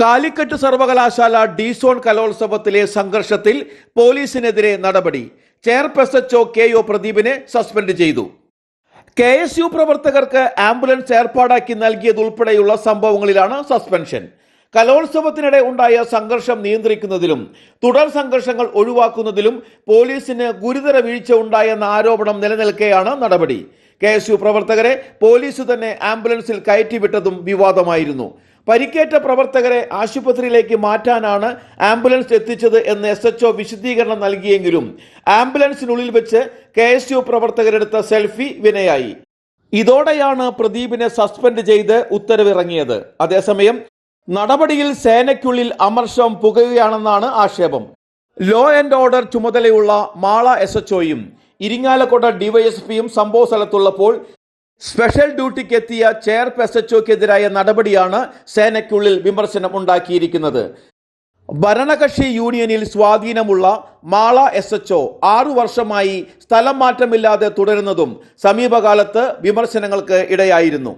കാലിക്കറ്റ് സർവകലാശാല ഡി-സോൺ കലോത്സവത്തിലെ സംഘർഷത്തിൽ പോലീസിനെതിരെ നടപടി. Chairperson K O. പ്രദീപിനെ സസ്പെൻഡ് ചെയ്തു. KSU പ്രവർത്തകർക്ക് ആംബുലൻസ് ഏർപ്പാടാക്കി നൽകിയതുൾപ്പെടെയുള്ള സംഭവങ്ങളിലാണ് സസ്പെൻഷൻ. കലോത്സവത്തിനിടെ ഉണ്ടായ സംഘർഷം നിയന്ത്രിക്കുന്നതിലും തുടർ സംഘർഷങ്ങൾ ഒഴിവാക്കുന്നതിലും പോലീസിന് ഗുരുതര വീഴ്ച ഉണ്ടായെന്ന ആരോപണം നിലനിൽക്കെയാണ് നടപടി. KSU പ്രവർത്തകരെ പോലീസ് തന്നെ ആംബുലൻസിൽ കയറ്റിവിട്ടതും വിവാദമായിരുന്നു. പരിക്കേറ്റ പ്രവർത്തകരെ ആശുപത്രിയിലേക്ക് മാറ്റാനാണ് ആംബുലൻസ് എത്തിച്ചത് എന്ന് SHO വിശദീകരണം നൽകിയെങ്കിലും ആംബുലൻസിനുള്ളിൽ വെച്ച് KSU പ്രവർത്തകരെടുത്ത സെൽഫി വിനയായി. ഇതോടെയാണ് പ്രദീപിനെ സസ്പെൻഡ് ചെയ്ത് ഉത്തരവിറങ്ങിയത്. അതേസമയം നടപടിയിൽ സേനയ്ക്കുള്ളിൽ അമർഷം പുകയുകയാണെന്നാണ് ആക്ഷേപം. ലോ ആൻഡ് ഓർഡർ ചുമതലയുള്ള മാള SHOയും ഇരിങ്ങാലക്കുട DYSPയും സംഭവ സ്ഥലത്തുള്ളപ്പോൾ സ്പെഷ്യൽ ഡ്യൂട്ടിക്ക് എത്തിയ ചെയർപേഴ്സൺക്കെതിരായ നടപടിയാണ് സേനയ്ക്കുള്ളിൽ വിമർശനം ഉണ്ടാക്കിയിരിക്കുന്നത്. ഭരണകക്ഷി യൂണിയനിൽ സ്വാധീനമുള്ള മാള SHO 6 വർഷമായി സ്ഥലം മാറ്റമില്ലാതെ തുടരുന്നതും സമീപകാലത്ത് വിമർശനങ്ങൾക്ക് ഇടയായിരുന്നു.